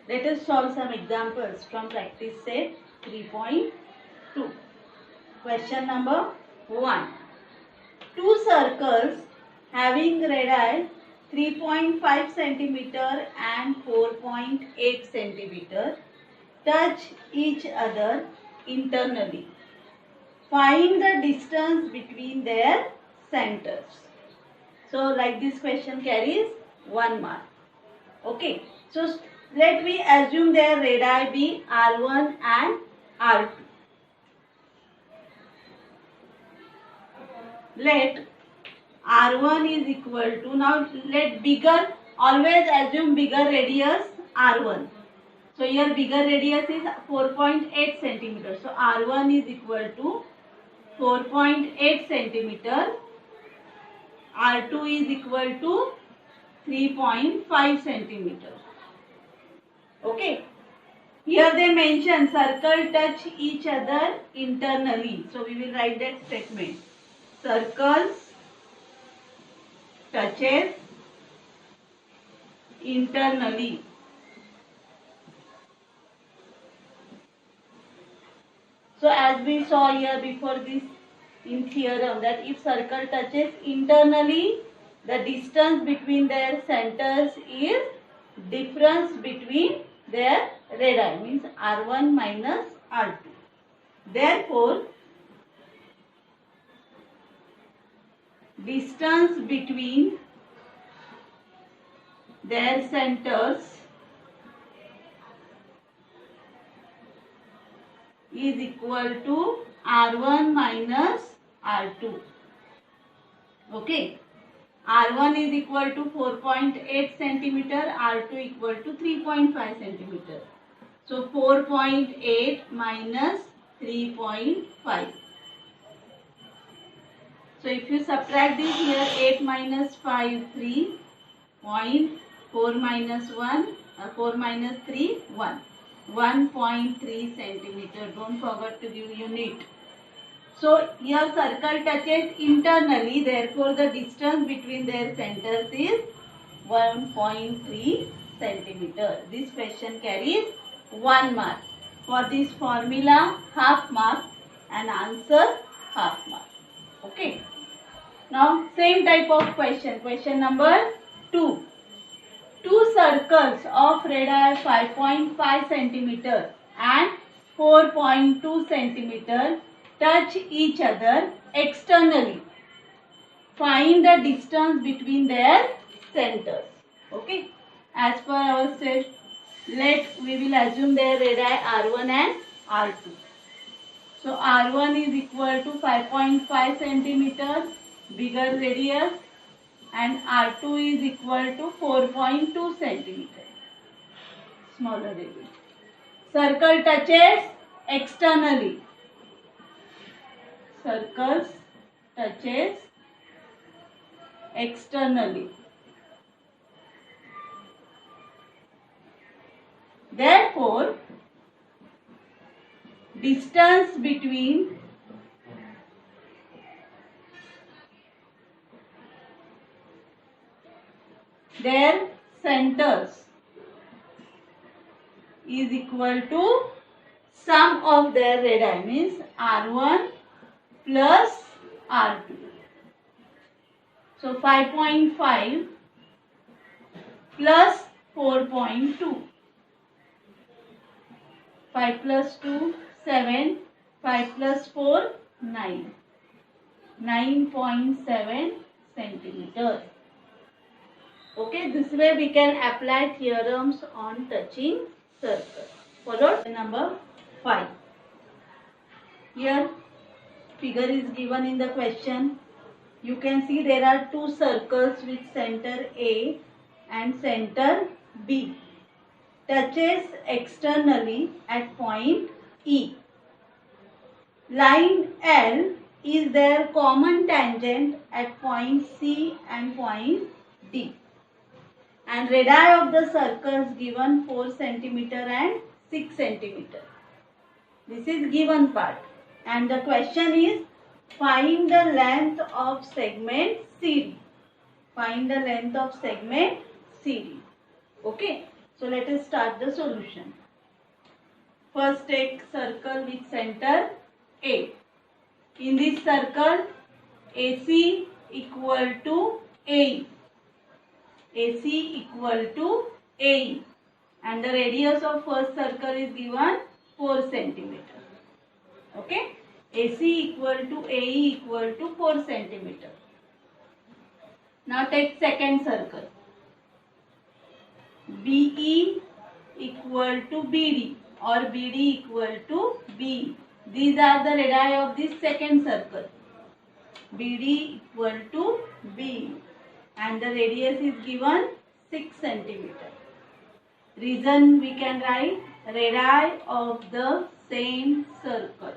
Let us solve some examples from practice set 3.2. Question number 1. Two circles having radii 3.5 centimeter and 4.8 centimeter touch each other internally. Find the distance between their centers. So like this question carries 1 mark. Okay. So let me assume their radii be R1 and R2. Let R1 is equal to, now let bigger, always assume bigger radius R1. So here bigger radius is 4.8 centimeter. So R1 is equal to 4.8 centimeter. R2 is equal to 3.5 centimeter. Okay. Here they mention circle touch each other internally. So we will write that statement. Circles touches internally. So as we saw here before this in theorem, that if circle touches internally, the distance between their centers is difference between their radii, means R1 minus R2. Therefore, distance between their centers is equal to R1 minus R2. Okay. R1 is equal to 4.8 centimeter, R2 equal to 3.5 centimeter. So 4.8 minus 3.5. So if you subtract this here, 8 minus 5, 3. 4 minus 1, 4 minus 3, 1. 1.3 centimeter. Don't forget to give unit. So here circle touches internally, therefore the distance between their centers is 1.3 centimeter. This question carries 1 mark. For this formula, half mark, and answer half mark. Okay. Now same type of question. Question number 2. Two circles of radii 5.5 centimeter and 4.2 centimeter touch each other externally. Find the distance between their centers. Okay. As per our set, we will assume their radii R1 and R2. So R1 is equal to 5.5 centimeter, bigger radius, and R2 is equal to 4.2 centimeter, smaller radius. Circle touches externally. Circles touches externally. Therefore, distance between their centers is equal to sum of their radii, means R1 plus R2. So 5.5 plus 4.2. 5 plus 2, 7. 5 plus 4, 9. 9.7 centimeters. Okay, this way we can apply theorems on touching circles. Followed number 5. Here figure is given in the question. You can see there are two circles with center A and center B. Touches externally at point E. Line L is their common tangent at point C and point D. And radii of the circles given 4 centimeter and 6 centimeter. This is given part. And the question is, find the length of segment CD. Find the length of segment CD. Okay. So let us start the solution. First take circle with center A. In this circle, AC equal to AE. AC equal to AE. And the radius of first circle is given 4 centimeter. Okay. AC equal to AE equal to 4 centimeter. Now take second circle. BE equal to BD or BD equal to BE. These are the radii of this second circle. BD equal to BE and the radius is given 6 centimeter. Reason we can write radii of the same circle.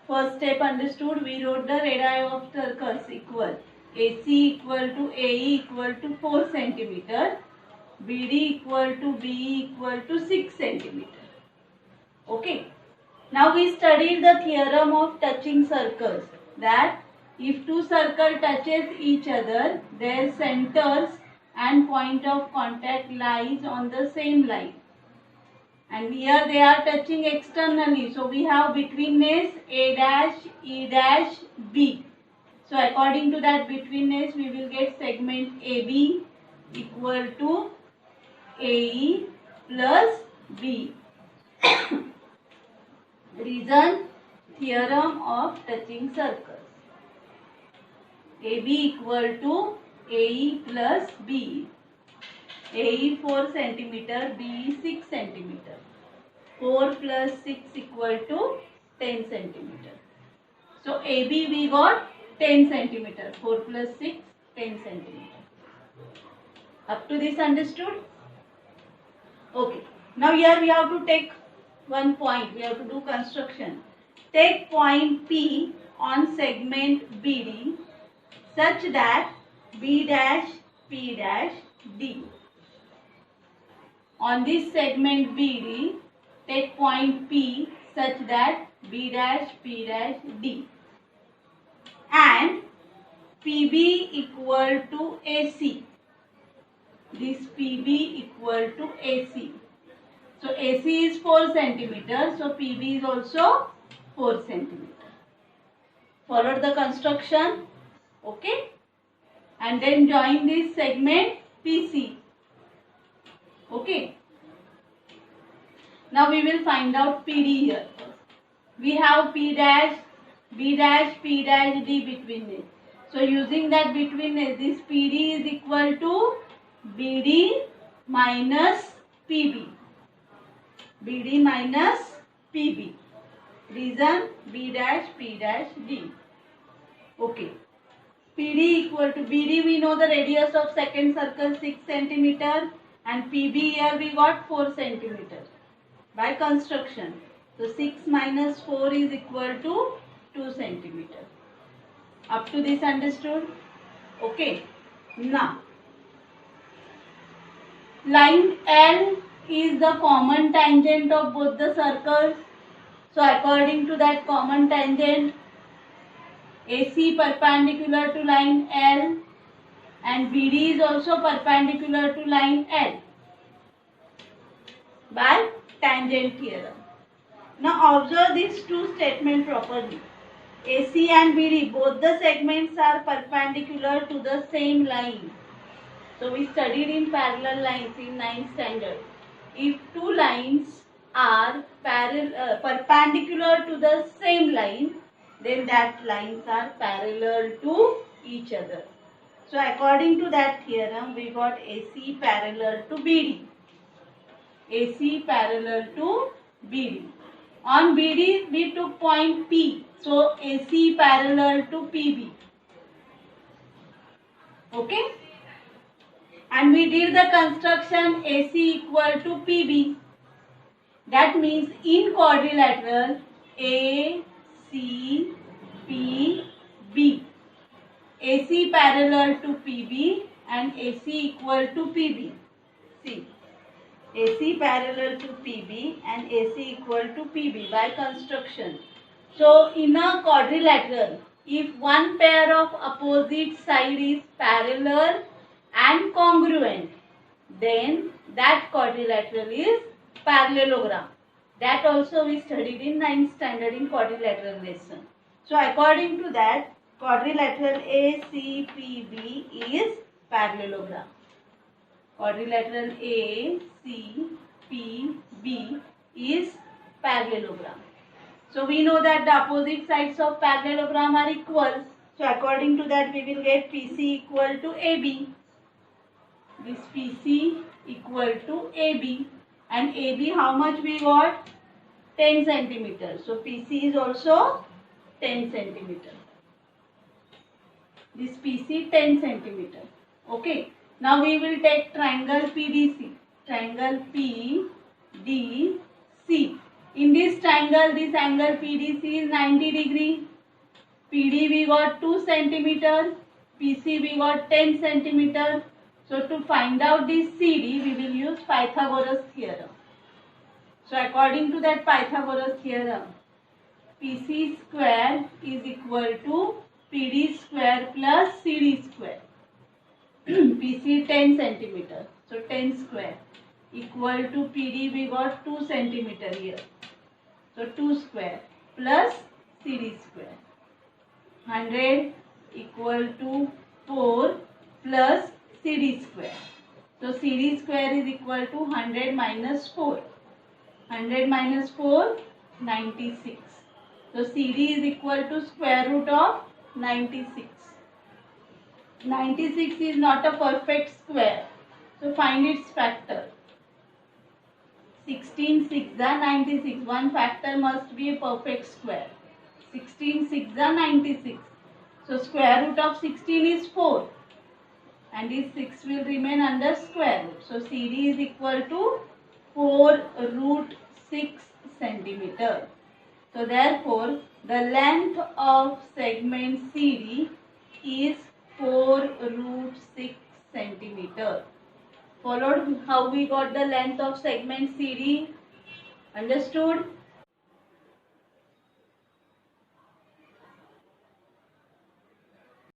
First step understood, we wrote the radii of circles equal AC equal to AE equal to 4 centimeter, BD equal to BE equal to 6 centimeter. Okay. Now we studied the theorem of touching circles, that if two circles touches each other, their centers and point of contact lies on the same line. And here they are touching externally. So we have betweenness A dash, E dash, B. So according to that betweenness, we will get segment AB equal to AE plus B. Reason, theorem of touching circles. AB equal to AE plus B. AE 4 centimeter, BE 6 centimeter. 4 plus 6 equal to 10 centimeter. So AB we got 10 centimeter. 4 plus 6, 10 centimeter. Up to this understood? Okay. Now here we have to take one point. We have to do construction. Take point P on segment BD such that B dash, P dash, D. On this segment BD, take point P such that B dash, P dash, D. And PB equal to AC. This PB equal to AC. So AC is 4 centimeter. So PB is also 4 centimeter. Follow the construction. Okay. And then join this segment PC. Okay. Now we will find out PD here. We have P dash, B dash, P dash, D betweenness. So using that betweenness, this PD is equal to BD minus PB. BD minus PB. Reason B dash, P dash, D. Okay. PD equal to BD, we know the radius of second circle 6 centimeter and PB here we got 4 centimeter by construction. So 6 minus 4 is equal to 2 centimeter. Up to this understood? Okay. Now, line L is the common tangent of both the circles. So according to that common tangent, AC perpendicular to line L and BD is also perpendicular to line L by tangent theorem. Now observe these two statements properly. AC and BD, both the segments are perpendicular to the same line. So we studied in parallel lines in 9th standard. If two lines are perpendicular to the same line, then that lines are parallel to each other. So according to that theorem, we got AC parallel to BD. AC parallel to BD. On BD, we took point P. So AC parallel to PB. Okay? And we did the construction AC equal to PB. That means in quadrilateral A, C, P, B. AC parallel to PB and AC equal to PB. See. AC parallel to PB and AC equal to PB by construction. So in a quadrilateral, if one pair of opposite side is parallel and congruent, then that quadrilateral is parallelogram. That also we studied in 9th standard in quadrilateral lesson. So according to that, quadrilateral ACPB is parallelogram. Quadrilateral ACPB is parallelogram. So we know that the opposite sides of parallelogram are equal. So according to that, we will get PC equal to AB. This PC equal to AB. And AB, how much we got? 10 centimeters. So PC is also 10 centimeter. This PC 10 centimeter. Okay. Now we will take triangle PDC. Triangle PDC. In this triangle, this angle PDC is 90 degree. PD we got 2 centimeter. PC we got 10 centimeter. So to find out this CD, we will use Pythagoras theorem. So according to that Pythagoras theorem, PC square is equal to PD square plus CD square. PC 10 centimeter. So 10 square equal to PD we got 2 centimeter here. So 2 square plus CD square. 100 equal to 4 plus CD square. So CD square is equal to 100 minus 4. 100 minus 4, 96. So CD is equal to square root of 96. 96 is not a perfect square. So find its factor. 16 6 are 96. One factor must be a perfect square. 16 6 are 96. So square root of 16 is 4. And this 6 will remain under square root. So CD is equal to 4 root 6 centimeter. So therefore, the length of segment CD is 4 root 6 centimeter. Followed how we got the length of segment CD? Understood?